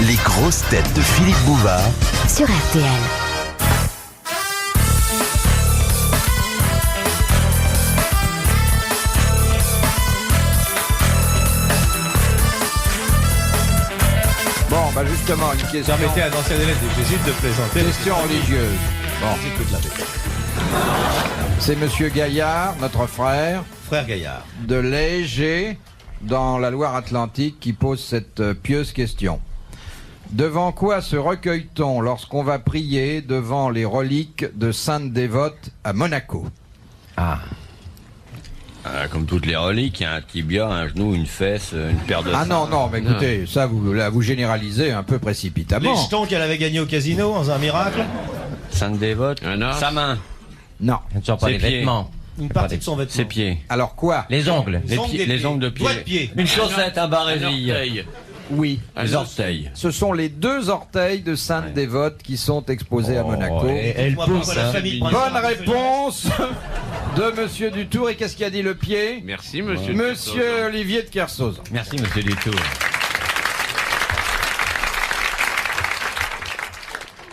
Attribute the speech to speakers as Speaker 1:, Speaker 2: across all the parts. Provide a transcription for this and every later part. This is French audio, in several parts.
Speaker 1: Les grosses têtes de Philippe Bouvard
Speaker 2: sur RTL.
Speaker 3: Bon, bah justement, une question.
Speaker 4: Permettez à un ancien élève des Jésuites de plaisanter.
Speaker 3: Question religieuse. Bon,
Speaker 4: J'écoute la bête.
Speaker 3: c'est Monsieur Gaillard, notre frère,
Speaker 4: Frère Gaillard.
Speaker 3: de Léger, dans la Loire-Atlantique, qui pose cette pieuse question. Devant quoi se recueille-t-on lorsqu'on va prier devant les reliques de saintes dévotes à Monaco?
Speaker 5: Comme toutes les reliques, il y a un tibia, un genou, une fesse, une paire de
Speaker 3: Ah
Speaker 5: seins.
Speaker 3: non, mais écoutez, ça, vous généralisez un peu précipitamment.
Speaker 4: Les jetons qu'elle avait gagnés au casino, dans un miracle.
Speaker 5: Sainte dévote, sa main,
Speaker 3: Non.
Speaker 6: Ce ne sont pas
Speaker 5: Ses
Speaker 6: les
Speaker 5: pieds.
Speaker 6: vêtements.
Speaker 4: Une partie de son vêtement.
Speaker 5: ses pieds,
Speaker 3: Alors quoi?
Speaker 6: Les ongles.
Speaker 4: Les ongles des
Speaker 5: les
Speaker 4: pieds.
Speaker 5: ongles de pied,
Speaker 4: Doigts de pied.
Speaker 5: une chaussette, un barréville,
Speaker 3: Oui.
Speaker 5: les orteils.
Speaker 3: Ce sont les 2 orteils de saintes dévotes qui sont exposés à Monaco.
Speaker 6: Elle
Speaker 4: Moi,
Speaker 6: pousse.
Speaker 4: pourquoi la famille prend
Speaker 3: Bonne
Speaker 4: ça
Speaker 3: réponse de Monsieur Dutour. Et qu'est-ce qu'il a dit le pied?
Speaker 7: Merci, monsieur.
Speaker 3: Monsieur Olivier de Kersauzon.
Speaker 5: Merci, monsieur Dutour.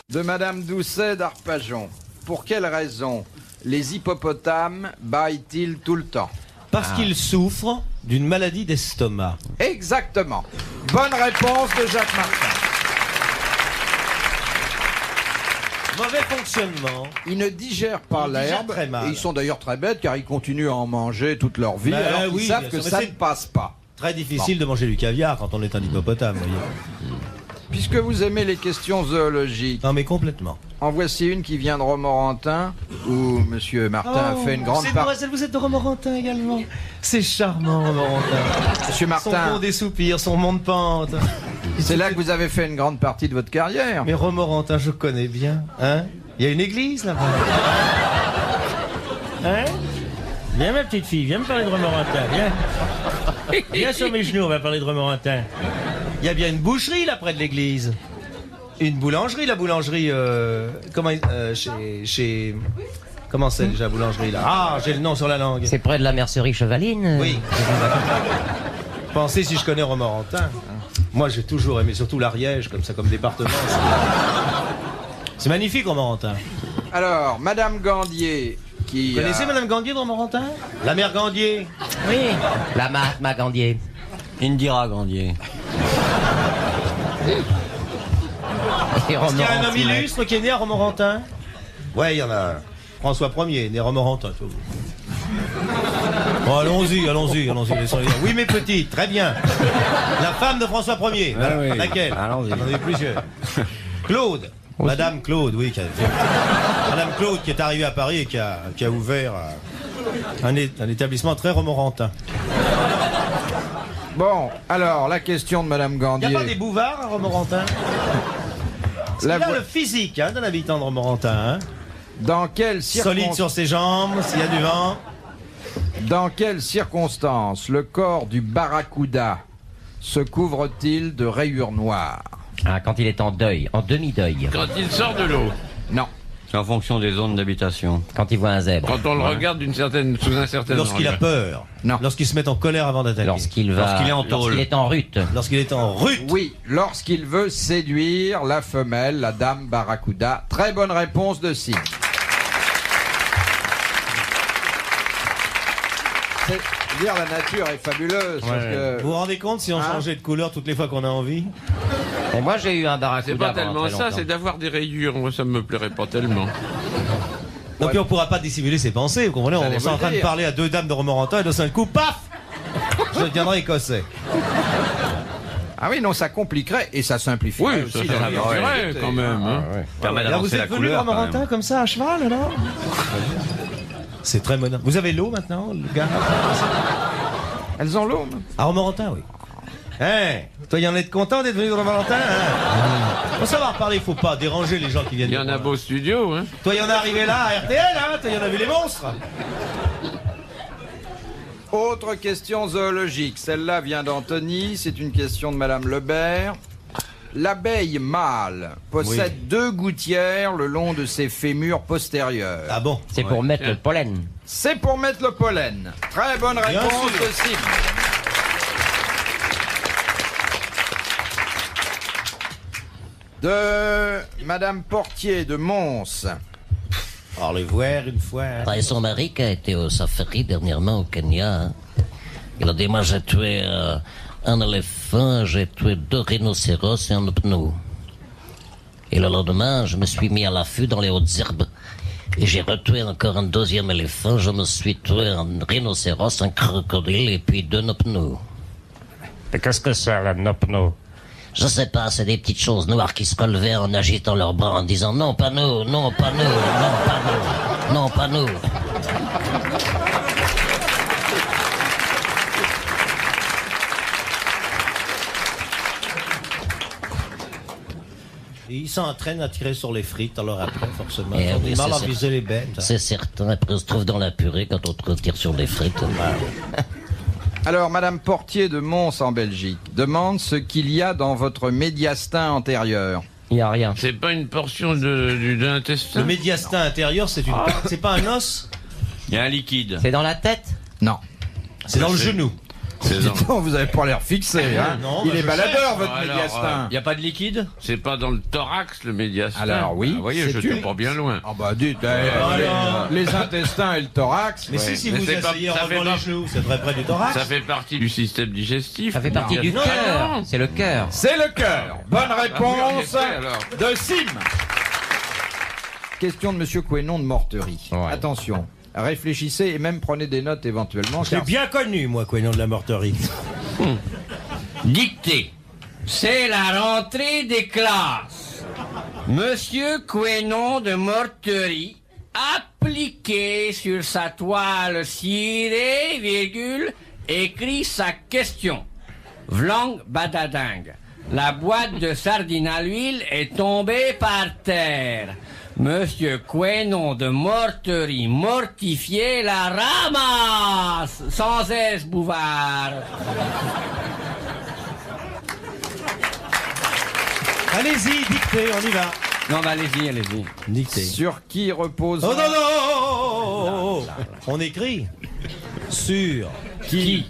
Speaker 3: De Madame Doucet d'Arpajon. Pour quelle raison les hippopotames bâillent-ils tout le temps?
Speaker 4: Parce qu'il souffre d'une maladie d'estomac.
Speaker 3: Exactement. Bonne réponse de Jacques Martin.
Speaker 4: Mauvais fonctionnement.
Speaker 3: Ils ne digèrent pas
Speaker 4: Ils digèrent
Speaker 3: l'herbe.
Speaker 4: très mal.
Speaker 3: Et ils sont d'ailleurs très bêtes car ils continuent à en manger toute leur vie.
Speaker 4: Bah
Speaker 3: alors qu'ils
Speaker 4: oui,
Speaker 3: savent
Speaker 4: bien
Speaker 3: que
Speaker 4: sûr, mais
Speaker 3: ça ne
Speaker 4: c'est-
Speaker 3: passe pas.
Speaker 4: Très difficile de manger du caviar quand on est un hippopotame, vous voyez.
Speaker 3: Puisque vous aimez les questions zoologiques,
Speaker 4: Non mais complètement.
Speaker 3: en voici une qui vient de Romorantin, où Monsieur Martin a fait une grande part.
Speaker 4: Vous êtes de Romorantin également. C'est charmant, Romorantin.
Speaker 3: Monsieur
Speaker 4: Son
Speaker 3: Martin,
Speaker 4: pont des soupirs, son mont de pente.
Speaker 3: c'est là que vous avez fait une grande partie de votre carrière.
Speaker 4: Mais Romorantin, je connais bien. Hein? Il y a une église là-bas.
Speaker 6: Hein? Viens ma petite fille, viens me parler de Romorantin, viens. Viens sur mes genoux, on va parler de Romorantin.
Speaker 4: Il y a bien une boucherie là près de l'église. Une boulangerie, la boulangerie. Chez. Comment c'est déjà la boulangerie là? Ah, j'ai le nom sur la langue.
Speaker 6: C'est près de la mercerie chevaline.
Speaker 4: Oui. Pensez si je connais Romorantin. Moi j'ai toujours aimé, surtout l'Ariège, comme ça, comme département. C'est magnifique Romorantin.
Speaker 3: Alors, Madame Gandier, qui.
Speaker 4: Vous connaissez Madame Gandier de Romorantin? La mère Gandier.
Speaker 6: Oui. La Mahatma Gandier.
Speaker 5: Indira Grandier.
Speaker 6: Et
Speaker 4: Est-ce qu'il y a un homme
Speaker 6: Romorantin.
Speaker 4: illustre qui est né à Romorantin? Ouais, il y en a. François Ier, né à Romorantin. tu vois. Bon, allons-y. laissons-les dire. Oui, mes petites, très bien. La femme de François Ier. Voilà.
Speaker 5: oui.
Speaker 4: Laquelle?
Speaker 5: Allons-y.
Speaker 4: J'en ai plusieurs. Claude. Madame Claude, oui. Madame Claude qui est arrivée à Paris et qui a ouvert un établissement très romorantin.
Speaker 3: Bon, alors, la question de Madame
Speaker 4: Il n'y
Speaker 3: Gandier.
Speaker 4: a pas des bouvards à Romorantin?
Speaker 3: La
Speaker 4: Il a
Speaker 3: vo-
Speaker 4: le physique d'un habitant de Romorantin. Hein?
Speaker 3: Dans quelles
Speaker 4: Solide sur ses jambes, s'il y a du vent.
Speaker 3: Dans quelles circonstances le corps du barracuda se couvre-t-il de rayures noires?
Speaker 6: Ah, quand il est en deuil, en demi-deuil.
Speaker 7: Quand il sort de l'eau,
Speaker 3: Non.
Speaker 5: C'est en fonction des zones d'habitation.
Speaker 6: Quand il voit un zèbre.
Speaker 7: quand on le regarde sous un certain
Speaker 4: Lorsqu'il a
Speaker 7: angle.
Speaker 4: peur.
Speaker 3: Non.
Speaker 4: Lorsqu'il se met en colère avant d'attaquer.
Speaker 6: Lorsqu'il
Speaker 5: Lorsqu'il est en tôle.
Speaker 6: Lorsqu'il est en rute.
Speaker 4: Lorsqu'il est en rut.
Speaker 3: Oui, lorsqu'il veut séduire la femelle, la dame barracuda. Très bonne réponse de Sim. C'est dire la nature est fabuleuse. Parce que
Speaker 4: Vous vous rendez compte si on
Speaker 3: Hein?
Speaker 4: changeait de couleur toutes les fois qu'on a envie?
Speaker 6: Et moi, j'ai eu un
Speaker 7: C'est
Speaker 6: barracuda
Speaker 7: pas
Speaker 6: pendant
Speaker 7: tellement
Speaker 6: très
Speaker 7: ça,
Speaker 6: longtemps.
Speaker 7: c'est d'avoir des rayures. Moi, ça me plairait pas tellement.
Speaker 4: Donc puis on pourra pas dissimuler ses pensées, vous comprenez? On
Speaker 3: J'allais
Speaker 4: est
Speaker 3: vous
Speaker 4: en
Speaker 3: le
Speaker 4: train de
Speaker 3: dire.
Speaker 4: parler à 2 dames de Romorantin et d'un seul coup, paf! Je deviendrai écossais.
Speaker 3: ah oui, non, ça compliquerait et ça simplifierait
Speaker 7: Oui, ça
Speaker 3: aussi la vie en
Speaker 7: simplifierait
Speaker 3: société.
Speaker 7: quand même. Hein.
Speaker 5: Permet
Speaker 4: Alors vous
Speaker 5: d'avancer la
Speaker 4: êtes venu de
Speaker 5: couleur. quand
Speaker 4: Romorantin
Speaker 5: même.
Speaker 4: comme ça à cheval alors? C'est très moderne. Vous avez l'eau maintenant, le gars?
Speaker 3: Elles ont l'eau.
Speaker 4: À Romorantin, oui. Hein? Toi, y en êtes content d'être venu de Romorantin, hein? Faut savoir parler, faut pas déranger les gens qui viennent
Speaker 7: Il y
Speaker 4: de
Speaker 7: en a
Speaker 4: Romorantin.
Speaker 7: beau studio, hein.
Speaker 4: Toi, y en a arrivé là à RTL, hein? Toi, y en a vu les monstres?
Speaker 3: Autre question zoologique. Celle-là vient d'Anthony. C'est une question de Madame Lebert. L'abeille mâle possède 2 gouttières le long de ses fémurs postérieurs.
Speaker 4: Ah bon?
Speaker 6: C'est pour mettre le pollen.
Speaker 3: C'est pour mettre le pollen. Très bonne réponse
Speaker 4: sûr.
Speaker 3: de Sim. De Madame Portier de Mons.
Speaker 4: Alors, les voir une fois. Hein.
Speaker 2: Et son mari qui a été au safari dernièrement au Kenya, hein. Il a dit, moi j'ai tué un éléphant, j'ai tué 2 rhinocéros et un pneu. Et le lendemain, je me suis mis à l'affût dans les hautes herbes. Et j'ai retué encore un 2e éléphant, je me suis tué un rhinocéros, un crocodile et puis 2 pneus.
Speaker 6: Mais qu'est-ce que c'est, la nopno?
Speaker 2: Je sais pas, c'est des petites choses noires qui se relevaient en agitant leurs bras en disant non, pas nous, non, pas nous, non, pas nous, non, pas nous.
Speaker 4: Et ils s'entraînent à tirer sur les frites, alors après, forcément,
Speaker 2: Eh
Speaker 4: ils ont
Speaker 2: oui,
Speaker 4: du mal à
Speaker 2: c'est
Speaker 4: viser les bêtes.
Speaker 2: C'est certain, après on se trouve dans la purée quand on tire sur les frites.
Speaker 3: Alors, Madame Portier de Mons en Belgique demande ce qu'il y a dans votre médiastin antérieur.
Speaker 8: Il n'y a rien.
Speaker 7: C'est pas une portion d'intestin.
Speaker 4: Le médiastin intérieur, c'est c'est pas un os,
Speaker 5: Il y a un liquide.
Speaker 8: C'est dans la tête?
Speaker 3: Non.
Speaker 4: c'est dans le genou.
Speaker 7: C'est dans...
Speaker 3: Dites donc, vous avez pas l'air fixé, hein.
Speaker 4: Non,
Speaker 3: Il
Speaker 4: bah,
Speaker 3: est
Speaker 4: je
Speaker 3: baladeur,
Speaker 4: cherche.
Speaker 3: votre
Speaker 7: Alors,
Speaker 3: médiastin.
Speaker 5: Il n'y a pas de liquide?
Speaker 7: C'est pas dans le thorax, le médiastin.
Speaker 3: Alors, oui,
Speaker 7: Ah, vous voyez,
Speaker 3: c'est
Speaker 7: je suis
Speaker 3: une-
Speaker 7: pas bien loin.
Speaker 3: Ah bah dites,
Speaker 4: alors.
Speaker 3: les intestins et le thorax.
Speaker 4: Mais
Speaker 7: Ouais,
Speaker 4: si
Speaker 7: mais
Speaker 4: vous
Speaker 7: c'est pas-
Speaker 4: asseyez en
Speaker 7: ça fait
Speaker 4: relevant
Speaker 7: pas-
Speaker 4: les genoux, c'est très près du thorax.
Speaker 7: Ça fait partie du système digestif.
Speaker 8: Ça fait partie du
Speaker 7: Non,
Speaker 8: cœur.
Speaker 7: non.
Speaker 8: C'est le cœur.
Speaker 3: C'est le cœur. Bonne réponse
Speaker 7: oui, en effet, alors.
Speaker 3: de Sim. Question de Monsieur Quénon de Morterie.
Speaker 8: Ouais.
Speaker 3: Attention, réfléchissez et même prenez des notes éventuellement.
Speaker 4: Je l'ai
Speaker 3: car-
Speaker 4: bien connu, moi, Quénon de la Morterie.
Speaker 5: Dictée.
Speaker 9: C'est la rentrée des classes. Monsieur Quénon de Morterie, appliqué sur sa toile cirée, virgule, écrit sa question. Vlang badadang. La boîte de sardines à l'huile est tombée par terre. Monsieur Quénon de Morterie, mortifié, la ramasse. Sans aise, Bouvard.
Speaker 4: Allez-y, dictez, on y va.
Speaker 9: Non, bah, allez-y, allez-y.
Speaker 4: Dictez.
Speaker 3: Sur qui repose
Speaker 4: Oh non, non, oh. On écrit. Sur. Qui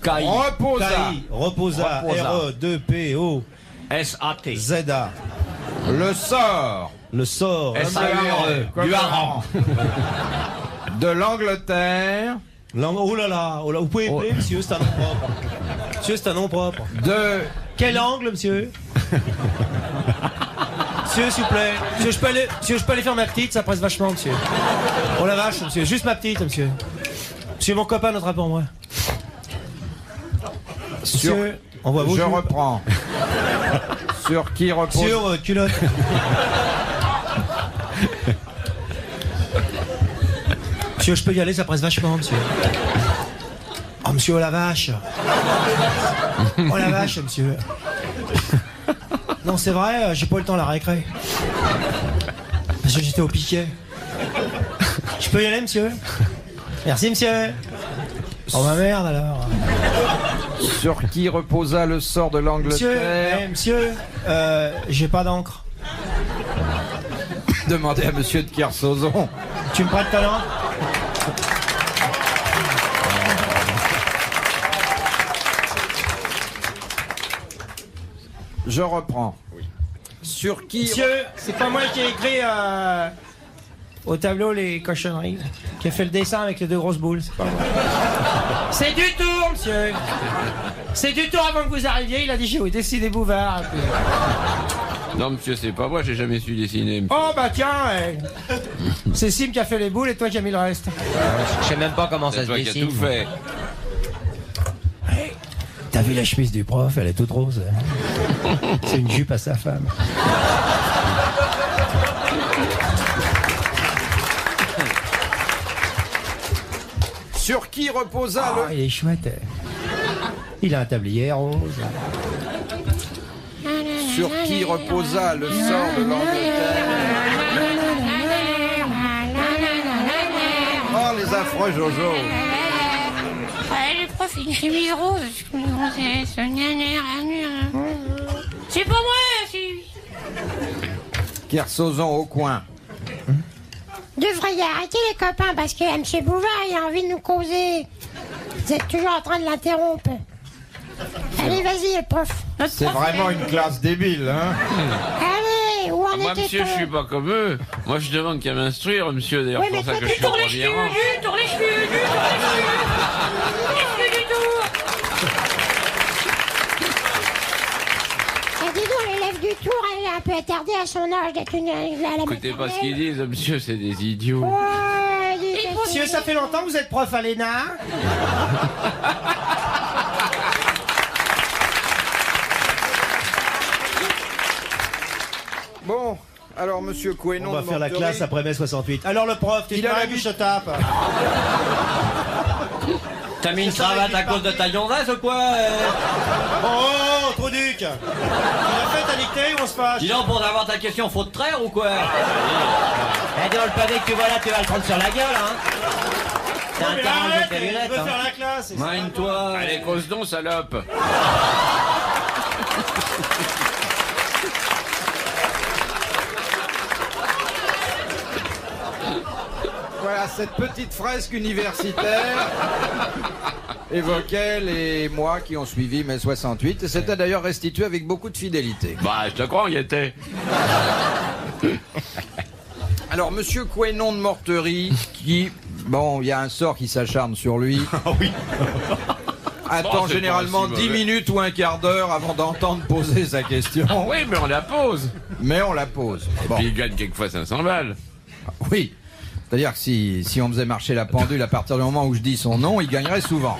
Speaker 9: Caï.
Speaker 3: Reposa.
Speaker 4: Caï. Reposa.
Speaker 3: Reposa.
Speaker 4: R-E-2-P-O.
Speaker 9: S-A-T.
Speaker 4: Z-A.
Speaker 3: Le sort
Speaker 4: Le sort.
Speaker 9: S-A-U-R-E.
Speaker 3: Comme
Speaker 9: Du hareng.
Speaker 3: de l'Angleterre,
Speaker 4: Oh là là. Oh là. Vous pouvez appeler, monsieur, c'est un nom propre. Monsieur, c'est un nom propre.
Speaker 3: de
Speaker 4: Quel angle, monsieur? Monsieur, s'il vous plaît. Monsieur, je peux aller faire ma petite, ça presse vachement, monsieur. Oh la vache, monsieur. Juste ma petite, monsieur. Monsieur, mon copain notera pour moi.
Speaker 3: sur.
Speaker 4: Monsieur, on voit vos
Speaker 3: Je
Speaker 4: joues.
Speaker 3: reprends. Sur qui repose
Speaker 4: Sur culotte. Monsieur, je peux y aller, ça presse vachement, monsieur. Oh, monsieur, oh la vache. Oh la vache, monsieur. Non, c'est vrai, j'ai pas eu le temps à la récré. Parce que j'étais au piquet. Je peux y aller, monsieur? Merci, monsieur. Oh, ma merde, alors.
Speaker 3: Sur qui reposa le sort de
Speaker 4: Monsieur,
Speaker 3: l'Angleterre
Speaker 4: monsieur, j'ai pas d'encre.
Speaker 3: Demandez à Monsieur de Kersauzon.
Speaker 4: Tu me prêtes ta langue?
Speaker 3: Je reprends. Sur qui
Speaker 4: Monsieur, c'est pas moi qui ai écrit au tableau les cochonneries, qui a fait le dessin avec les 2 grosses boules, c'est pas moi. C'est du tour, monsieur. C'est du tour avant que vous arriviez, il a dit j'ai décidé Bouvard.
Speaker 7: Non, monsieur, c'est pas moi, j'ai jamais su dessiner. Monsieur.
Speaker 4: Oh bah tiens, c'est Sim qui a fait les boules et toi qui as mis le reste.
Speaker 8: Je sais même pas comment ça
Speaker 7: C'est
Speaker 8: se
Speaker 7: toi qui as
Speaker 8: dessine.
Speaker 7: tout fait.
Speaker 4: T'as vu la chemise du prof, elle est toute rose. C'est une jupe à sa femme.
Speaker 3: Sur qui reposa
Speaker 4: Ah, il est chouette. Il a un tablier rose.
Speaker 3: Sur qui reposa le sort de l'Angleterre Oh, les affreux Jojo.
Speaker 10: Le prof, il s'est mis rose. C'est pas moi, c'est lui.
Speaker 3: Kersauzon au coin.
Speaker 10: Devriez arrêter les copains parce que M. Bouvard, il a envie de nous causer. Vous êtes toujours en train de l'interrompre. Allez, vas-y, le prof.
Speaker 3: C'est vraiment une classe débile, hein.
Speaker 10: Allez, où en
Speaker 7: Moi,
Speaker 10: était-on?
Speaker 7: monsieur, je suis pas comme eux. Moi, je demande qu'à m'instruire, monsieur. D'ailleurs,
Speaker 10: Oui,
Speaker 7: c'est
Speaker 10: mais
Speaker 7: pour ça
Speaker 10: toi,
Speaker 7: que je
Speaker 10: tu
Speaker 7: suis au
Speaker 10: tournes les
Speaker 7: premier
Speaker 10: cheveux,
Speaker 7: rang.
Speaker 10: tourne les cheveux, du tour. Dis donc, l'élève du tour, elle est un peu attardée à son âge d'être une...
Speaker 7: Écoutez pas ce qu'ils disent, monsieur, c'est des idiots.
Speaker 10: Ouais, dis donc.
Speaker 4: Monsieur, ça fait longtemps que vous êtes prof à l'ENA?
Speaker 3: Bon, alors monsieur Quenon
Speaker 4: On va
Speaker 3: de
Speaker 4: faire la
Speaker 3: Morterie,
Speaker 4: classe après mai 68. Alors le prof, tu
Speaker 3: Il
Speaker 4: te
Speaker 3: a la
Speaker 4: maries ou je te tape?
Speaker 9: T'as mis une
Speaker 4: C'est ça,
Speaker 9: cravate
Speaker 4: il est
Speaker 9: à cause de ta gonzesse ou quoi
Speaker 4: Oh, trop duc! Tu l'as fait ta dictée ou on se fâche?
Speaker 9: Dis donc, pour avoir ta question, faut te traire ou quoi
Speaker 6: Eh, dans le pavé que tu vois là, tu vas le prendre sur la gueule, hein. T'as
Speaker 4: Non,
Speaker 6: un
Speaker 4: mais
Speaker 6: tarant
Speaker 4: arrête,
Speaker 6: de tes
Speaker 4: je
Speaker 6: lunettes,
Speaker 4: veux
Speaker 6: hein.
Speaker 4: faire la classe. et ça-
Speaker 9: Mine-toi.
Speaker 7: Allez, cause donc, salope.
Speaker 3: Voilà, cette petite fresque universitaire évoquait les mois qui ont suivi mai 68. Et c'était d'ailleurs restitué avec beaucoup de fidélité.
Speaker 7: Bah, je te crois, il y était.
Speaker 3: Alors, monsieur Quenon de Morterie, qui, bon, il y a un sort qui s'acharne sur lui, attend
Speaker 7: Bon, c'est
Speaker 3: généralement
Speaker 7: pas si
Speaker 3: 10
Speaker 7: mauvais.
Speaker 3: minutes ou un quart d'heure avant d'entendre poser sa question.
Speaker 7: Oui, mais on la pose.
Speaker 3: Mais on la pose. Bon,
Speaker 7: Puis il gagne quelquefois 500 balles.
Speaker 3: oui. C'est-à-dire que si on faisait marcher la pendule à partir du moment où je dis son nom, il gagnerait souvent.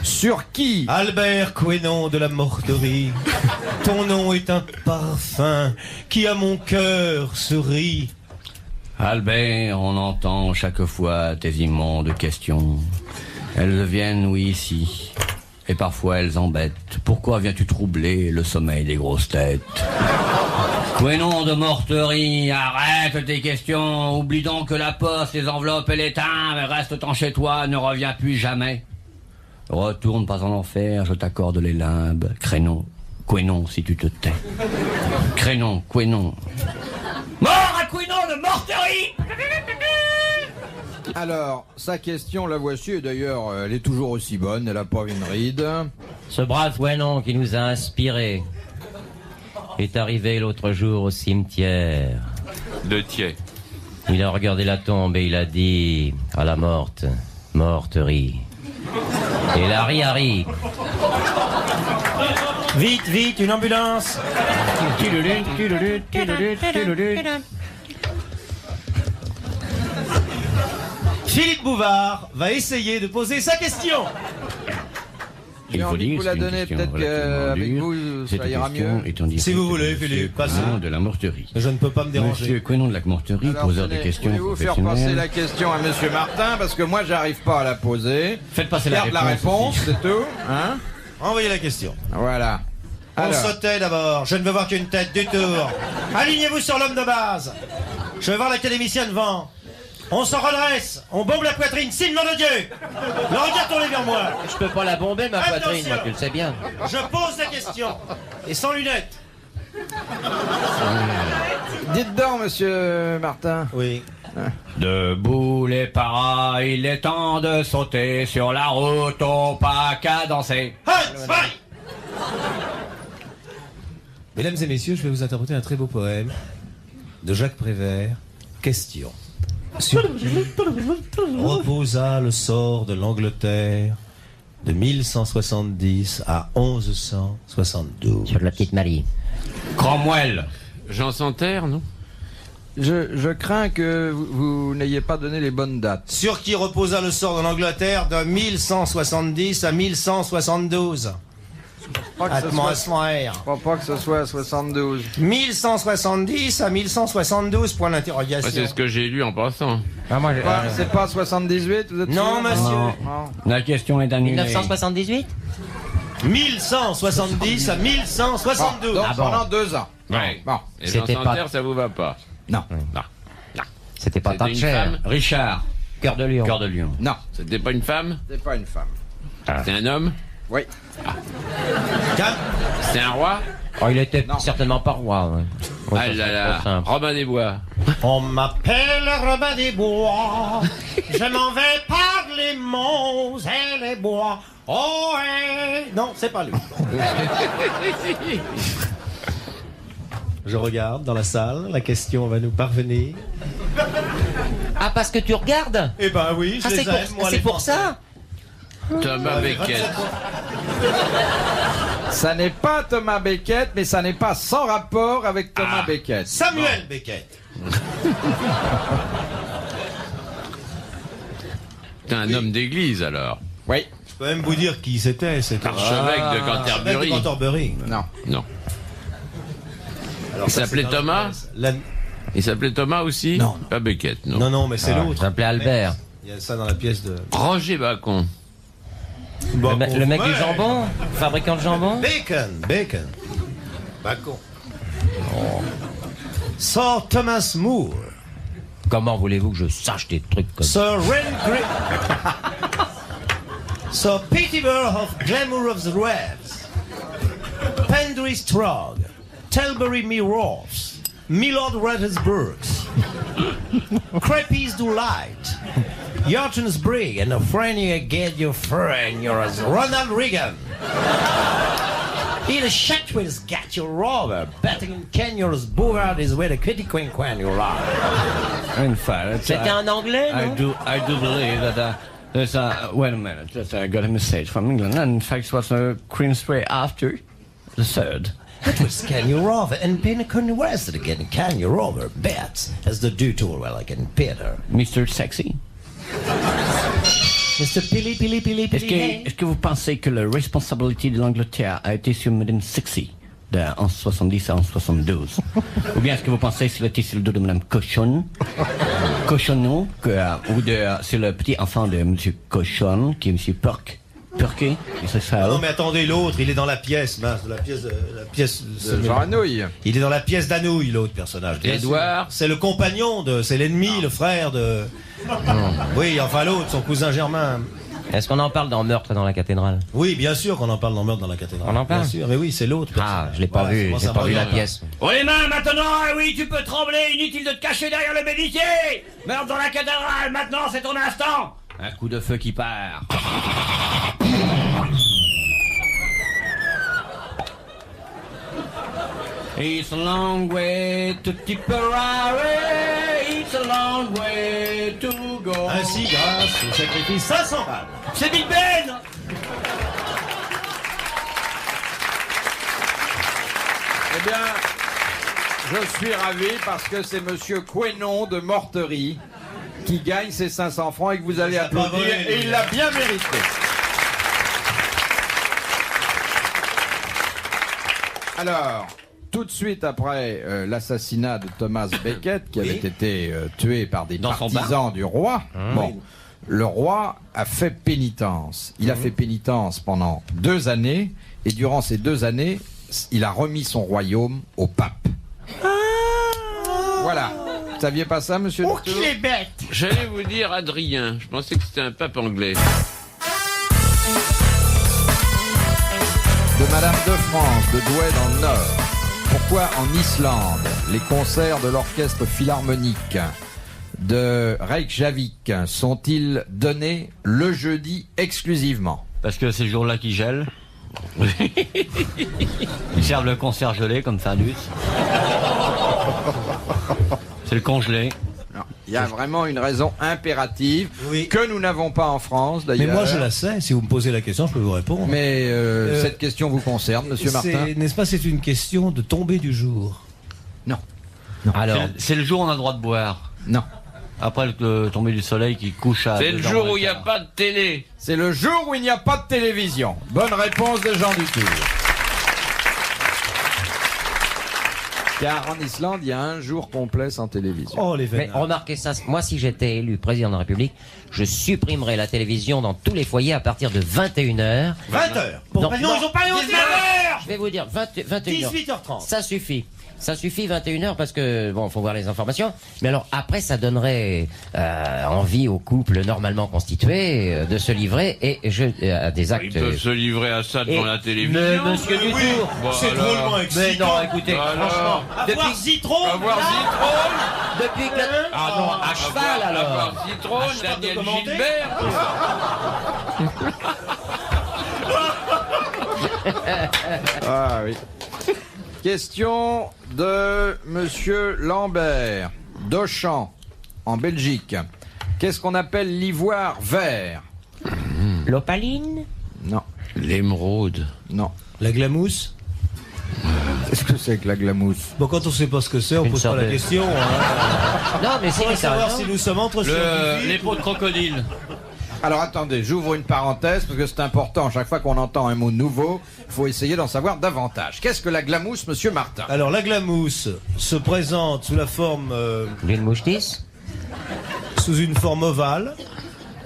Speaker 3: Sur qui
Speaker 4: Albert Quenon de la Morterie, ton nom est un parfum qui à mon cœur se rit.
Speaker 9: Albert, on entend chaque fois tes immondes questions. Elles viennent, oui, ici. Et parfois elles embêtent. Pourquoi viens-tu troubler le sommeil des grosses têtes? Quenon de Morterie, arrête tes questions. Oublie donc que la poste, les enveloppes et les timbres, reste-t'en chez toi, ne reviens plus jamais. Retourne pas en enfer, je t'accorde les limbes. Quenon, si tu te tais. Quenon. Mort à Quenon de Morterie!
Speaker 3: Alors, sa question, la voici, et d'ailleurs, elle est toujours aussi bonne, elle a pas une ride.
Speaker 6: Ce brave Quenon qui nous a inspirés est arrivé l'autre jour au cimetière.
Speaker 7: De Thiers.
Speaker 6: Il a regardé la tombe et il a dit à la morterie. Et la ri.
Speaker 4: Vite, vite, une ambulance. Philippe Bouvard va essayer de poser sa question.
Speaker 3: J'ai
Speaker 9: Il faut
Speaker 3: envie de
Speaker 9: dire
Speaker 3: vous
Speaker 9: que
Speaker 3: la
Speaker 9: c'est une
Speaker 3: donner,
Speaker 9: question
Speaker 3: peut-être
Speaker 9: relativement
Speaker 3: qu'avec
Speaker 9: dure.
Speaker 3: vous,
Speaker 9: Cette
Speaker 3: ça ira
Speaker 9: question
Speaker 3: mieux.
Speaker 9: est en direct
Speaker 4: Si vous voulez,
Speaker 9: de Monsieur
Speaker 4: Philippe, passez.
Speaker 9: Quenon de la Morterie.
Speaker 4: Je ne peux pas me déranger.
Speaker 9: Monsieur Quenon de la Morterie,
Speaker 3: Alors,
Speaker 9: poseur de
Speaker 3: tenez,
Speaker 9: questions
Speaker 3: voulez-vous faire passer
Speaker 9: professionnelles.
Speaker 3: la question à monsieur Martin, parce que moi, j'arrive pas à la poser.
Speaker 9: Faites passer la
Speaker 3: Garde
Speaker 9: réponse.
Speaker 3: c'est tout. Hein?
Speaker 4: Envoyez la question.
Speaker 3: Voilà.
Speaker 4: On
Speaker 3: Alors,
Speaker 4: sautait d'abord. Je ne veux voir qu'une tête du tour. Alignez-vous sur l'homme de base. Je veux voir l'académicien devant. On se redresse. On bombe la poitrine. Signe, nom de Dieu. Le regard tourné vers moi.
Speaker 6: Je peux pas la bomber, ma
Speaker 4: Attention.
Speaker 6: poitrine, moi, tu le sais bien.
Speaker 4: Je pose la question. Et sans lunettes.
Speaker 3: dites donc, monsieur Martin.
Speaker 4: Oui.
Speaker 9: Debout les paras, il est temps de sauter sur la route au pas qu'à danser.
Speaker 4: Hans, vai. Mesdames et messieurs, je vais vous interpréter un très beau poème de Jacques Prévert. Question. Sur qui reposa le sort de l'Angleterre de 1170 à 1172.
Speaker 6: Sur la petite Marie.
Speaker 9: Cromwell.
Speaker 7: Jean Santerre, non?
Speaker 3: Je crains que vous n'ayez pas donné les bonnes dates.
Speaker 4: Sur qui reposa le sort de l'Angleterre de 1170 à 1172.
Speaker 3: Je crois pas que ce soit 72.
Speaker 4: 1170 à 1172, point
Speaker 7: Ouais,
Speaker 4: d'interrogation.
Speaker 7: c'est ce que j'ai lu en passant.
Speaker 3: C'est pas 78, vous êtes
Speaker 4: Non,
Speaker 3: sûr?
Speaker 4: monsieur.
Speaker 3: Non.
Speaker 9: La question est annulée.
Speaker 6: 1978
Speaker 4: 1170 à 1172.
Speaker 3: Donc
Speaker 6: Ah bon.
Speaker 3: pendant 2 ans.
Speaker 7: Ouais.
Speaker 3: Bon.
Speaker 7: Et Jean
Speaker 6: C'était pas-
Speaker 7: Santerre, ça vous va pas?
Speaker 3: Non.
Speaker 7: Non.
Speaker 6: C'était pas
Speaker 7: C'était une
Speaker 6: Thatcher.
Speaker 7: femme?
Speaker 9: Richard.
Speaker 6: Cœur de lion.
Speaker 9: Cœur de lion.
Speaker 3: Non,
Speaker 7: C'était pas une femme?
Speaker 3: c'est pas une femme.
Speaker 7: C'était un homme?
Speaker 3: Oui.
Speaker 4: Calme.
Speaker 7: C'était un roi?
Speaker 6: Oh, il était
Speaker 3: Non.
Speaker 6: certainement pas roi. Ouais.
Speaker 7: Ah là là, Robin des Bois.
Speaker 4: On m'appelle Robin des Bois. Je m'en vais par les monts et les bois. Oh, hey. Non, c'est pas lui. Je regarde dans la salle, la question va nous parvenir.
Speaker 6: Ah, parce que tu regardes?
Speaker 4: Eh ben oui, je les aime, moi,
Speaker 6: c'est
Speaker 4: les
Speaker 6: pour ça?
Speaker 7: Thomas Becket.
Speaker 3: Ça n'est pas Thomas Becket, mais ça n'est pas sans rapport avec Thomas Becket.
Speaker 4: Samuel Beckett.
Speaker 7: T'es un homme d'église alors.
Speaker 3: Oui.
Speaker 4: Je peux même vous dire qui c'était. C'était
Speaker 7: Archevêque de Canterbury.
Speaker 4: de Canterbury.
Speaker 3: Non.
Speaker 7: Non.
Speaker 4: Alors,
Speaker 7: Il
Speaker 4: ça,
Speaker 7: s'appelait
Speaker 4: c'est dans
Speaker 7: Thomas
Speaker 4: la-
Speaker 7: Il s'appelait Thomas aussi?
Speaker 4: Non.
Speaker 7: Pas Becket, non.
Speaker 4: Non, non, mais c'est
Speaker 6: Il
Speaker 4: l'autre.
Speaker 6: s'appelait Albert.
Speaker 4: Il y a ça dans la pièce de...
Speaker 7: Roger Bacon.
Speaker 6: Le mec du
Speaker 4: Ouais.
Speaker 6: jambon? Fabricant de jambon?
Speaker 4: Bacon. Bacon. Sir Thomas Moore.
Speaker 6: Comment voulez-vous que je sache des trucs comme ça?
Speaker 4: Sir Rengri... Sir Peterborough of Glamour of the Reds. Pendry Strog. Tilbury Mirrors. Milord Rathersburgs. Crepes Delight. Yortonsbrig and a friend you get your friend, you're as Ronald Reagan. Il Shatwell's got your rover, betting in Kenyor's Bouvard is where the kitty queen you are.
Speaker 9: In fact,
Speaker 6: C'était un anglais, non?
Speaker 9: I do believe that there's a... Wait a minute, just I got a message from England, and in fact it was Queensway after the third.
Speaker 4: It was Can You Rover and Pinnacle West again. Can You Rover bets as the do tool well again Peter.
Speaker 9: Mr. Sexy.
Speaker 4: Mr. Pilly Pilly Pilly Pilly.
Speaker 9: Est-ce que vous pensez que la responsabilité de l'Angleterre a été sur Madame Sexy de 1170 à 1172? Ou bien est-ce que vous pensez que c'était sur le dos de Madame Cochon, Cochonneau, ou c'est le petit enfant de Monsieur Cochon, qui est Monsieur Perquet, c'est ça?
Speaker 4: Non mais attendez, l'autre, il est dans la pièce, mince, la pièce
Speaker 3: De Jean Anouilh.
Speaker 4: Il est dans la pièce d'Anouilh, l'autre personnage.
Speaker 7: Édouard.
Speaker 4: C'est le compagnon c'est l'ennemi, le frère de... Oui, enfin l'autre, son cousin germain.
Speaker 6: Est-ce qu'on en parle dans Meurtre dans la cathédrale?
Speaker 4: Oui, bien sûr qu'on en parle dans Meurtre dans la cathédrale.
Speaker 6: On en parle?
Speaker 4: Bien sûr, mais oui, c'est l'autre.
Speaker 6: Ah, je l'ai pas
Speaker 4: Voilà,
Speaker 6: vu,
Speaker 4: moi,
Speaker 6: j'ai
Speaker 4: ça
Speaker 6: pas
Speaker 4: me
Speaker 6: vu la
Speaker 4: regarde.
Speaker 6: pièce.
Speaker 9: Oh les mains maintenant, oui tu peux trembler, inutile de te cacher derrière le bénitier. Meurtre dans la cathédrale, maintenant c'est ton instant. Un coup de feu qui part. It's a long way to Tipperary, it's a long way to go.
Speaker 4: Ainsi, grâce au sacrifice 500 balles.
Speaker 9: C'est Big Ben.
Speaker 3: Eh bien, je suis ravi parce que c'est Monsieur Quénon de Morterie qui gagne ses 500 francs et que vous allez
Speaker 4: Ça
Speaker 3: applaudir.
Speaker 4: pas volé,
Speaker 3: Et il l'a bien mérité. Alors, tout de suite après l'assassinat de Thomas Becket, qui avait été tué par des
Speaker 9: Dans son
Speaker 3: partisans du roi, bon, le roi a fait pénitence. Il a fait pénitence pendant 2 années, et durant ces 2 années, il a remis son royaume au pape. Voilà. Vous saviez pas ça, monsieur
Speaker 4: Oh,
Speaker 3: Dutour
Speaker 4: qu'il est bête!
Speaker 7: J'allais vous dire Adrien. Je pensais que c'était un pape anglais.
Speaker 3: De Madame de France, de Douai dans le Nord. Pourquoi en Islande, les concerts de l'orchestre philharmonique de Reykjavik sont-ils donnés le jeudi exclusivement?
Speaker 9: Parce que c'est le jour-là qui gèle. Ils servent le concert gelé comme Findus. C'est le congelé.
Speaker 3: Non, il y a vraiment une raison impérative
Speaker 4: Oui.
Speaker 3: que nous n'avons pas en France
Speaker 4: Mais
Speaker 3: d'ailleurs.
Speaker 4: moi je la sais, si vous me posez la question, je peux vous répondre.
Speaker 3: Mais cette question vous concerne, monsieur Martin?
Speaker 4: N'est-ce pas, c'est une question de tombée du jour.
Speaker 3: Non.
Speaker 6: Alors,
Speaker 9: C'est le jour où on a le droit de boire.
Speaker 3: Non.
Speaker 9: Après le tombée du soleil qui couche à...
Speaker 7: C'est le
Speaker 9: 2
Speaker 7: jour
Speaker 9: heures
Speaker 7: où il n'y a
Speaker 9: moins
Speaker 7: pas de télé.
Speaker 3: C'est le jour où il n'y a pas de télévision. Bonne réponse de Jean Dutour. Car en Islande, il y a un jour complet sans télévision.
Speaker 4: Oh les
Speaker 6: mais
Speaker 4: vénards.
Speaker 6: remarquez ça, moi si j'étais élu président de la République, je supprimerais la télévision dans tous les foyers à partir de 21h.
Speaker 4: 20 heures. Non, ils ont pas les 19h.
Speaker 6: Je vais vous dire, 21h.
Speaker 4: 18h30.
Speaker 6: Ça suffit. Ça suffit 21h parce que, bon, faut voir les informations. Mais alors, après, ça donnerait envie aux couples normalement constitués de se livrer à des actes.
Speaker 7: Ils peuvent se livrer à ça devant la télévision.
Speaker 6: Monsieur Dutour.
Speaker 4: C'est drôlement excitant.
Speaker 6: Mais non, écoutez, franchement.
Speaker 4: Avoir Zitron.
Speaker 7: Avoir Zitron.
Speaker 6: Depuis que... Ah non, à cheval alors.
Speaker 7: Avoir Zitron, Daniel Gilbert.
Speaker 3: Ah oui. Question de Monsieur Lambert, d'Auchan, en Belgique. Qu'est-ce qu'on appelle l'ivoire vert?
Speaker 6: L'opaline?
Speaker 3: Non.
Speaker 5: L'émeraude.
Speaker 3: Non.
Speaker 4: La glamousse.
Speaker 3: Qu'est-ce que c'est que la glamousse?
Speaker 4: Bon, quand on sait pas ce que c'est, on
Speaker 6: Une
Speaker 4: pose pas
Speaker 6: sorte
Speaker 4: la
Speaker 6: de-
Speaker 4: question. Hein.
Speaker 6: Non, mais
Speaker 4: On
Speaker 6: c'est
Speaker 4: va savoir
Speaker 6: ça.
Speaker 4: si nous sommes entre scientifiques.
Speaker 9: Les peaux de crocodile.
Speaker 3: Alors attendez, j'ouvre une parenthèse parce que c'est important. Chaque fois qu'on entend un mot nouveau, il faut essayer d'en savoir davantage. Qu'est-ce que la glamousse, Monsieur Martin?
Speaker 4: Alors, la glamousse se présente sous la forme,
Speaker 6: D'une mouche-tisse?
Speaker 4: sous une forme ovale,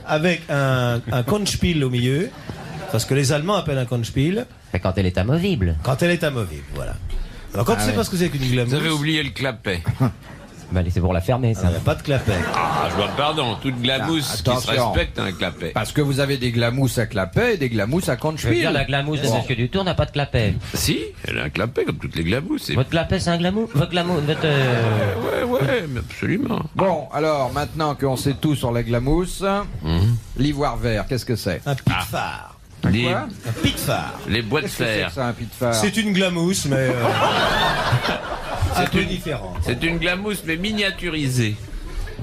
Speaker 4: avec un Konspiel au milieu, parce que les Allemands appellent un Konspiel,
Speaker 6: C'est quand elle est amovible.
Speaker 4: quand elle est amovible, voilà. Alors, quand tu sais
Speaker 3: ouais.
Speaker 4: pas ce que c'est qu'une glamousse,
Speaker 7: Vous avez oublié le clapet.
Speaker 6: Bah, c'est pour la fermer, ça.
Speaker 4: il n'y a pas de clapet.
Speaker 7: Ah, je vois pardon. Toute glamousse qui se
Speaker 3: attention.
Speaker 7: respecte a un clapet.
Speaker 3: Parce que vous avez des glamousses à clapet et des glamousses à
Speaker 6: Je veux dire,
Speaker 3: concheville.
Speaker 6: la glamousse de
Speaker 3: Bon.
Speaker 6: Monsieur Dutour n'a pas de clapet.
Speaker 7: Si, elle a un clapet comme toutes les glamousses.
Speaker 6: Votre clapet, c'est un glamour? Votre glamour, votre...
Speaker 7: Ouais, mais absolument.
Speaker 3: Bon, alors maintenant qu'on sait tout sur la glamousse, l'ivoire vert, qu'est-ce que c'est?
Speaker 4: Un pitfar.
Speaker 7: Les,
Speaker 3: Quoi?
Speaker 4: Un pitfar.
Speaker 7: les bois de
Speaker 3: Qu'est-ce que c'est
Speaker 7: fer.
Speaker 3: que ça, un pitfar?
Speaker 4: C'est une glamousse, mais un peu différente.
Speaker 7: C'est une glamousse mais miniaturisée.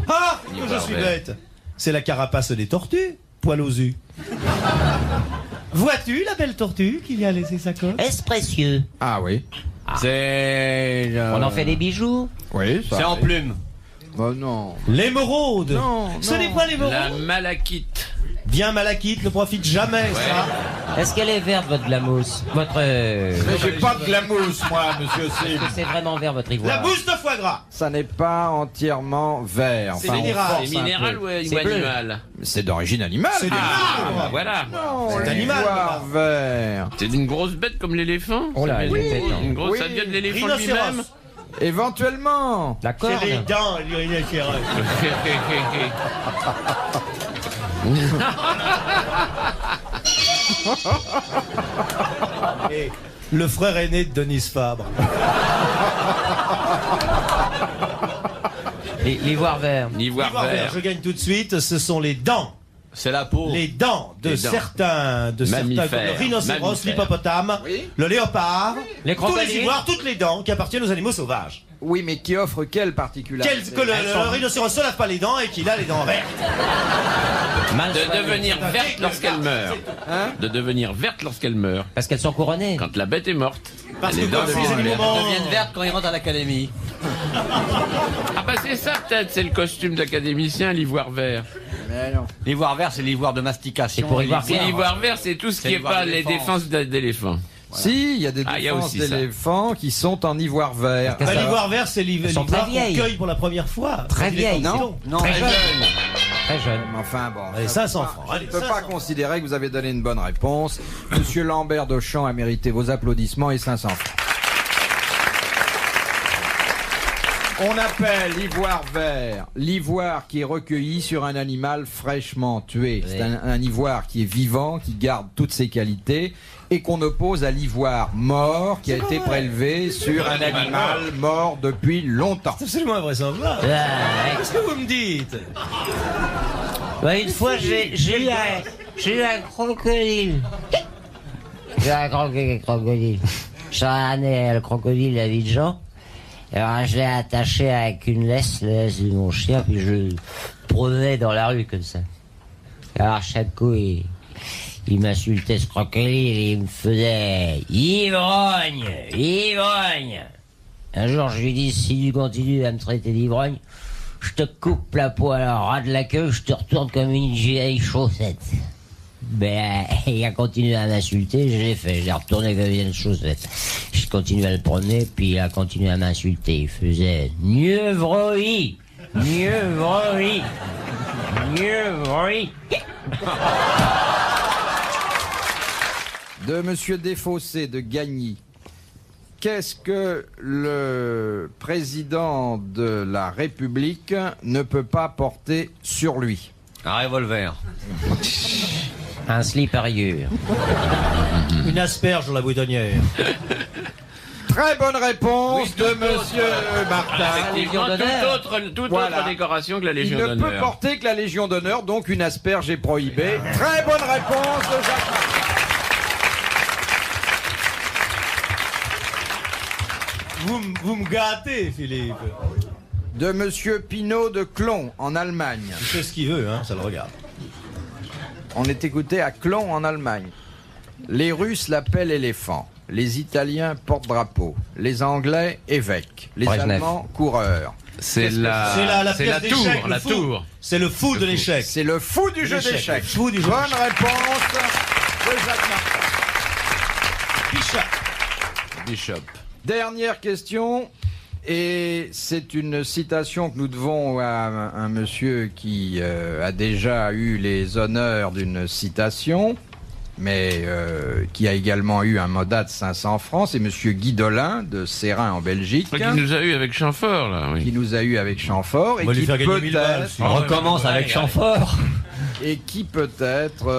Speaker 4: Ah, que
Speaker 7: Ivoire
Speaker 4: je suis
Speaker 7: vert.
Speaker 4: bête. C'est la carapace des tortues, poil aux yeux. Vois-tu la belle tortue qui vient laisser sa coque?
Speaker 6: Est-ce précieux?
Speaker 3: Ah oui.
Speaker 9: C'est.
Speaker 6: On en fait des bijoux?
Speaker 3: Oui, ça.
Speaker 9: C'est en
Speaker 3: arrive.
Speaker 9: plume.
Speaker 3: Oh non.
Speaker 4: L'émeraude.
Speaker 3: Non,
Speaker 4: Ce
Speaker 3: non.
Speaker 4: n'est pas
Speaker 7: La
Speaker 4: l'émeraude.
Speaker 7: malachite.
Speaker 4: Bien malachite ne profite jamais, ça.
Speaker 6: Est-ce qu'elle est verte, votre glamousse? Votre...
Speaker 3: Mais j'ai pas de glamousse, moi, monsieur
Speaker 6: Est-ce
Speaker 3: Sim.
Speaker 6: que c'est vraiment vert, votre ivoire?
Speaker 4: La mousse de foie gras.
Speaker 3: Ça n'est pas entièrement vert.
Speaker 4: C'est
Speaker 3: on
Speaker 4: minéral.
Speaker 3: force
Speaker 7: C'est
Speaker 3: un
Speaker 7: minéral
Speaker 3: peu.
Speaker 7: ou
Speaker 6: C'est bleu.
Speaker 7: animal?
Speaker 3: C'est d'origine animale.
Speaker 4: C'est du
Speaker 7: Ah, voilà.
Speaker 3: Non,
Speaker 4: C'est animal,
Speaker 3: l'ivoire vert.
Speaker 7: C'est une grosse bête comme l'éléphant.
Speaker 6: Oh là,
Speaker 7: Ça
Speaker 6: elle
Speaker 7: vient
Speaker 6: est bête,
Speaker 7: d'une-
Speaker 6: hein.
Speaker 7: une grosse,
Speaker 3: Oui.
Speaker 7: ça vient de l'éléphant
Speaker 4: Rhinocéros.
Speaker 7: lui-même.
Speaker 3: Éventuellement.
Speaker 6: La corne?
Speaker 4: C'est les dents, du rhinocéros. Et le frère aîné de Denise Fabre.
Speaker 6: L'ivoire vert.
Speaker 7: L'ivoire
Speaker 4: Ivoire vert,
Speaker 7: vert.
Speaker 4: je gagne tout de suite, ce sont les dents.
Speaker 9: C'est la peau.
Speaker 4: Les dents de
Speaker 7: Les dents.
Speaker 4: certains,
Speaker 7: Mammifères.
Speaker 4: comme le rhinocéros,
Speaker 7: Mammifères.
Speaker 4: l'hippopotame, le léopard,
Speaker 6: Les
Speaker 4: tous les
Speaker 6: crocodiles.
Speaker 4: ivoires, toutes les dents qui appartiennent aux animaux sauvages.
Speaker 3: Oui, mais qui offre quelle particularité?
Speaker 4: Que le rhinocéros se lave pas les dents et qu'il a les dents vertes.
Speaker 6: Mal
Speaker 7: De
Speaker 6: soigné.
Speaker 7: devenir
Speaker 4: C'est un
Speaker 7: verte
Speaker 4: tic,
Speaker 7: lorsqu'elle
Speaker 4: le
Speaker 7: meurt.
Speaker 3: Hein?
Speaker 7: De devenir verte lorsqu'elle meurt.
Speaker 6: Parce qu'elles sont couronnées.
Speaker 7: Quand la bête est morte.
Speaker 4: Parce
Speaker 7: les
Speaker 4: que
Speaker 7: dents
Speaker 4: comme ces
Speaker 7: deviennent
Speaker 4: animaux
Speaker 7: vertes.
Speaker 4: mangent-
Speaker 9: Deviennent vertes quand ils rentrent à l'académie.
Speaker 7: Ah bah c'est ça peut-être, c'est le costume d'académicien, l'ivoire vert.
Speaker 3: Mais non.
Speaker 9: L'ivoire vert, c'est l'ivoire de mastication.
Speaker 6: C'est pour ivoire
Speaker 7: C'est l'ivoire vert, c'est tout ce
Speaker 9: C'est
Speaker 7: qui est
Speaker 9: l'ivoire
Speaker 7: pas les
Speaker 9: d'éléphant.
Speaker 7: défenses d'éléphants.
Speaker 3: Si, il y a des
Speaker 7: Ah, il y a
Speaker 3: défenses
Speaker 7: aussi ça.
Speaker 3: d'éléphants qui sont en ivoire vert.
Speaker 6: Qu'est-ce
Speaker 4: Bah,
Speaker 6: que-
Speaker 4: l'ivoire vert, c'est
Speaker 6: sont
Speaker 4: l'ivoire
Speaker 6: très
Speaker 4: qu'on
Speaker 6: vieilles.
Speaker 4: cueille pour la première fois.
Speaker 6: Très
Speaker 4: Quand il est
Speaker 6: vieilles,
Speaker 4: coquillon.
Speaker 9: Non,
Speaker 6: Très
Speaker 9: très
Speaker 6: jeune.
Speaker 9: jeune.
Speaker 6: Très jeune.
Speaker 3: Mais enfin bon.
Speaker 4: Allez,
Speaker 3: ça
Speaker 4: 500
Speaker 3: peut
Speaker 4: francs.
Speaker 3: pas-
Speaker 4: Allez,
Speaker 3: Je ne peux pas
Speaker 4: 500.
Speaker 3: considérer que vous avez donné une bonne réponse. Monsieur Lambert d'Auchan a mérité vos applaudissements et 500 francs. On appelle l'ivoire vert l'ivoire qui est recueilli sur un animal fraîchement tué. C'est un ivoire qui est vivant, qui garde toutes ses qualités et qu'on oppose à l'ivoire mort qui a été prélevé sur un animal mort depuis longtemps.
Speaker 4: C'est absolument invraisemblable.
Speaker 6: Ah,
Speaker 4: Qu'est-ce que vous me dites?
Speaker 6: Bah, une fois, j'ai eu un crocodile. J'ai un crocodile. J'ai ramené le crocodile à Abidjan. Alors, je l'ai attaché avec une laisse de mon chien, puis je le promenais dans la rue comme ça. Alors, chaque coup, il m'insultait ce crocodile et il me faisait « Ivrogne! Ivrogne !» Un jour, je lui dis « Si tu continues à me traiter d'ivrogne, je te coupe la poêle à ras de la queue, je te retourne comme une vieille chaussette. » Ben, il a continué à m'insulter, je l'ai fait, je l'ai retourné comme une chaussette. Je continue à le promener, puis il a continué à m'insulter. Il faisait « Nievroi! Nievroi! Nievroi! »
Speaker 3: de Monsieur Desfossés de Gagny. Qu'est-ce que le président de la République ne peut pas porter sur lui?
Speaker 9: Un revolver.
Speaker 6: Un slip à rayures.
Speaker 4: Une asperge dans la boutonnière.
Speaker 3: Très bonne réponse de Monsieur Martin.
Speaker 7: Effectivement, toute
Speaker 3: Voilà.
Speaker 7: autre décoration que la
Speaker 3: Il
Speaker 7: Légion
Speaker 3: ne peut
Speaker 7: d'honneur.
Speaker 3: porter que la Légion d'honneur, donc une asperge est prohibée. Très bonne réponse de Jacques Martin.
Speaker 4: Vous me gâtez, Philippe.
Speaker 3: De Monsieur Pinault de Clon, en Allemagne.
Speaker 4: Il fait ce qu'il veut, hein, ça le regarde.
Speaker 3: On est écouté à Clon, en Allemagne. Les Russes l'appellent éléphant. Les Italiens porte-drapeau. Les Anglais évêque. Les
Speaker 6: Brezhnev.
Speaker 3: Allemands coureurs.
Speaker 5: C'est
Speaker 4: C'est la pièce d'échec, le fou. C'est le fou de l'échec.
Speaker 3: C'est le fou du jeu
Speaker 4: L'échec,
Speaker 3: d'échecs.
Speaker 4: le fou du jeu
Speaker 3: Bonne
Speaker 4: d'échecs.
Speaker 3: réponse de Jacques Martin.
Speaker 7: Bishop.
Speaker 3: Dernière question, et c'est une citation que nous devons à un monsieur qui a déjà eu les honneurs d'une citation, mais qui a également eu un modat de 500 francs, c'est monsieur Guy Dolin de Sérin en Belgique,
Speaker 7: Qui nous a eu avec Chamfort, là, oui.
Speaker 3: qui nous a eu avec Chamfort, et
Speaker 4: On va lui
Speaker 3: qui
Speaker 4: faire gagner 1000 balles.
Speaker 3: peut-être,
Speaker 9: On recommence avec Chamfort.
Speaker 3: et qui peut-être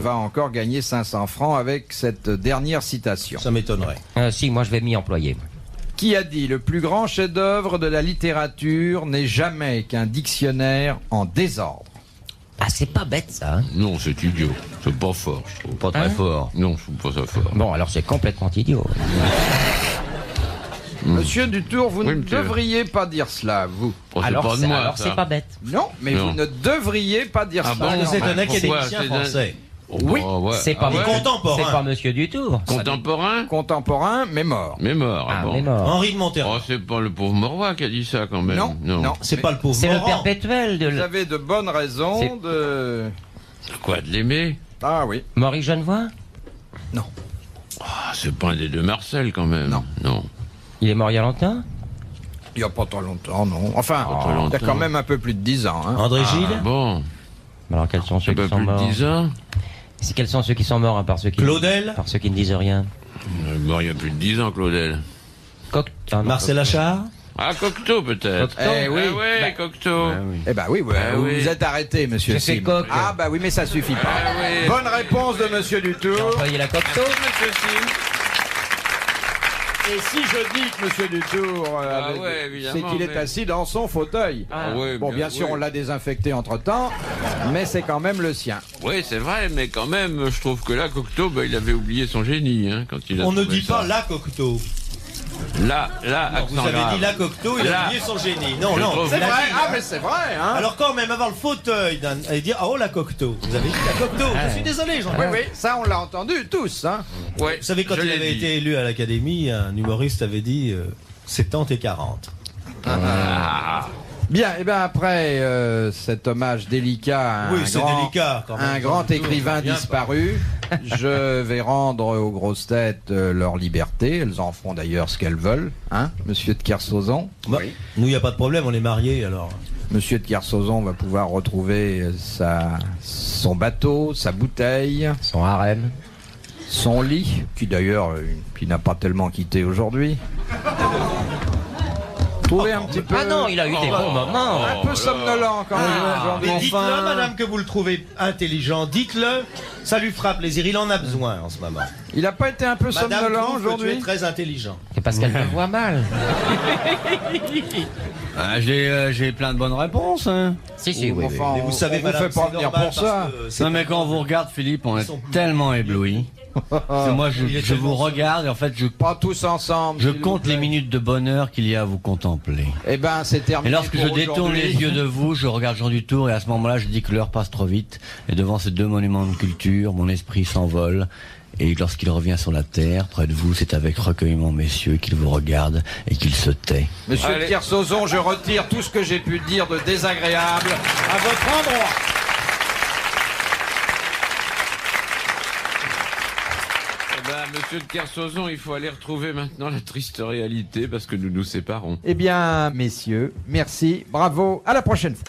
Speaker 3: va encore gagner 500 francs avec cette dernière citation.
Speaker 4: Ça m'étonnerait.
Speaker 6: Si, moi je vais m'y employer.
Speaker 3: Qui a dit « Le plus grand chef-d'œuvre de la littérature n'est jamais qu'un dictionnaire en désordre ».
Speaker 6: Ah, c'est pas bête ça. Hein.
Speaker 5: Non, c'est idiot. C'est pas fort, je trouve.
Speaker 9: Pas très fort.
Speaker 5: Non, je trouve pas ça fort.
Speaker 6: Bon, alors c'est complètement idiot.
Speaker 3: Monsieur Dutour, vous
Speaker 7: Oui,
Speaker 3: ne
Speaker 7: monsieur.
Speaker 3: devriez pas dire cela, vous.
Speaker 5: Oh, c'est
Speaker 6: Alors
Speaker 5: pas de
Speaker 6: c'est
Speaker 5: moi,
Speaker 6: alors,
Speaker 5: ça.
Speaker 6: c'est pas bête.
Speaker 3: Non, mais
Speaker 5: Non.
Speaker 3: vous ne devriez pas dire
Speaker 7: Ah
Speaker 3: cela.
Speaker 7: bon,
Speaker 3: quand
Speaker 4: C'est
Speaker 3: même.
Speaker 4: un académicien
Speaker 7: c'est
Speaker 4: français.
Speaker 5: Oh,
Speaker 3: Oui,
Speaker 5: bah, ouais.
Speaker 6: C'est pas,
Speaker 5: Ah ouais.
Speaker 4: Contemporain.
Speaker 6: c'est pas Monsieur Dutour.
Speaker 7: Contemporain,
Speaker 3: Contemporain, mais mort.
Speaker 7: mais mort.
Speaker 6: Ah,
Speaker 7: bon.
Speaker 6: mais mort.
Speaker 4: Henri de Montherlant.
Speaker 7: Oh, c'est pas le pauvre Morois qui a dit ça, quand même.
Speaker 3: Non, non.
Speaker 4: C'est pas le pauvre
Speaker 6: C'est le
Speaker 4: Morand.
Speaker 6: perpétuel de
Speaker 3: Vous avez de bonnes raisons
Speaker 6: C'est-
Speaker 3: de...
Speaker 7: Quoi, de l'aimer?
Speaker 3: Ah oui.
Speaker 6: Maurice Genevoix.
Speaker 7: Ah, c'est pas un des deux Marcel, quand même.
Speaker 3: Non.
Speaker 7: Non.
Speaker 6: Il est mort il y a longtemps.
Speaker 3: Il n'y a pas trop longtemps, non. Enfin,
Speaker 7: Pas trop
Speaker 3: il y a
Speaker 7: longtemps.
Speaker 3: quand même un peu plus de 10 ans. Hein.
Speaker 4: André Gilles.
Speaker 7: Ah, bon.
Speaker 6: Alors quels sont ceux
Speaker 7: C'est
Speaker 6: qui
Speaker 7: pas
Speaker 6: sont
Speaker 7: plus
Speaker 6: morts
Speaker 7: de 10 ans.
Speaker 6: C'est quels sont ceux qui sont morts à part ceux qui
Speaker 4: Claudel.
Speaker 6: par ceux qui ne disent rien.
Speaker 7: Mort il y a plus de 10 ans, Claudel.
Speaker 4: Marcel Achard.
Speaker 7: Ah, Cocteau, peut-être.
Speaker 6: Cocteau.
Speaker 3: Eh oui.
Speaker 7: Ah ouais, Cocteau.
Speaker 3: Eh ben oui,
Speaker 7: Ah
Speaker 3: vous
Speaker 7: oui.
Speaker 3: vous êtes arrêté, monsieur
Speaker 6: J'ai fait
Speaker 3: Sim.
Speaker 6: coq.
Speaker 3: Ah bah oui, mais ça suffit pas.
Speaker 7: Ah oui.
Speaker 3: Bonne réponse de monsieur Dutour.
Speaker 6: Employé la Cocteau.
Speaker 7: Monsieur Sim.
Speaker 3: Et si je dis que monsieur Dutour,
Speaker 7: Ah ouais, évidemment,
Speaker 3: c'est qu'il est
Speaker 7: mais-
Speaker 3: assis dans son fauteuil.
Speaker 7: Ah ouais,
Speaker 3: Bon, bien sûr,
Speaker 7: oui.
Speaker 3: on l'a désinfecté entre-temps, mais c'est quand même le sien.
Speaker 7: Oui, c'est vrai, mais quand même, je trouve que là, Cocteau, bah, il avait oublié son génie, hein, quand il a
Speaker 4: On ne
Speaker 7: trouvé
Speaker 4: dit
Speaker 7: ça.
Speaker 4: pas la Cocteau.
Speaker 7: Là,
Speaker 4: Vous
Speaker 7: accent
Speaker 4: avez
Speaker 7: grave.
Speaker 4: dit la Cocteau, il a
Speaker 7: Là.
Speaker 4: oublié son génie. Non,
Speaker 7: Je
Speaker 4: non.
Speaker 7: trouve-
Speaker 4: il
Speaker 3: C'est
Speaker 4: a
Speaker 3: vrai,
Speaker 4: dit,
Speaker 3: ah
Speaker 4: hein.
Speaker 3: mais c'est vrai, hein.
Speaker 4: Alors quand même avoir le fauteuil et dire ah oh la Cocteau. Vous avez dit la Cocteau. Je suis désolé, Jean.
Speaker 3: Oui, oui, ça on l'a entendu tous, hein.
Speaker 7: Ouais,
Speaker 4: Vous savez quand
Speaker 7: je
Speaker 4: il
Speaker 7: l'ai
Speaker 4: avait
Speaker 7: dit.
Speaker 4: été élu à l'Académie, un humoriste avait dit 70 et 40.
Speaker 3: Bien, et bien après cet hommage délicat à
Speaker 4: Oui,
Speaker 3: un
Speaker 4: c'est
Speaker 3: grand,
Speaker 4: délicat, quand même.
Speaker 3: un grand écrivain
Speaker 4: Bien
Speaker 3: disparu, je vais rendre aux grosses têtes leur liberté. Elles en feront d'ailleurs ce qu'elles veulent, hein, monsieur de Kersauzon.
Speaker 4: Bah, nous, il n'y a pas de problème, on est mariés alors.
Speaker 3: Monsieur de Kersauzon va pouvoir retrouver son bateau, sa bouteille,
Speaker 6: Son harem.
Speaker 3: son lit, qui d'ailleurs qui n'a pas tellement quitté aujourd'hui. Trouver un petit peu...
Speaker 6: Ah non, il a eu des bons moments.
Speaker 3: un peu somnolent quand même. aujourd'hui.
Speaker 4: Mais dites-le,
Speaker 3: Enfin,
Speaker 4: madame, que vous le trouvez intelligent. Dites-le, ça lui fera plaisir. Il en a besoin en ce moment.
Speaker 3: il n'a pas été un peu
Speaker 4: Madame
Speaker 3: somnolent
Speaker 4: trouve que tu es
Speaker 3: aujourd'hui.
Speaker 4: très intelligent.
Speaker 6: C'est parce qu'elle me voit mal.
Speaker 9: Ah, j'ai plein de bonnes réponses. Hein.
Speaker 6: Si, si, oui, oui.
Speaker 3: Enfin,
Speaker 4: Mais vous savez,
Speaker 3: on vous
Speaker 4: madame,
Speaker 3: fait pas
Speaker 4: c'est
Speaker 3: venir
Speaker 4: normal
Speaker 3: pour ça.
Speaker 4: parce que c'est
Speaker 9: Non mais quand on vous regarde, Philippe, on est
Speaker 4: sont-
Speaker 9: tellement éblouis. Moi,
Speaker 4: Il est
Speaker 9: je vous
Speaker 4: tellement-
Speaker 9: regarde et en fait, je
Speaker 3: Pas tous ensemble.
Speaker 9: Je
Speaker 3: s'il vous
Speaker 9: compte
Speaker 3: plaît.
Speaker 9: les minutes de bonheur qu'il y a à vous contempler.
Speaker 3: Eh ben, c'est
Speaker 9: Et
Speaker 3: terminé.
Speaker 9: lorsque je
Speaker 3: pour
Speaker 9: détourne les
Speaker 3: aujourd'hui.
Speaker 9: yeux de vous, je regarde Jean Dutour et à ce moment-là, je dis que l'heure passe trop vite. Et devant ces deux monuments de culture, mon esprit s'envole. Et lorsqu'il revient sur la terre, près de vous, c'est avec recueillement, messieurs, qu'il vous regarde et qu'il se tait.
Speaker 3: Monsieur de
Speaker 7: Allez.
Speaker 3: Kersauzon, je retire tout ce que j'ai pu dire de désagréable à votre endroit.
Speaker 7: Eh ben, monsieur de Kersauzon, il faut aller retrouver maintenant la triste réalité parce que nous nous séparons.
Speaker 3: Eh bien, messieurs, merci, bravo, à la prochaine fois.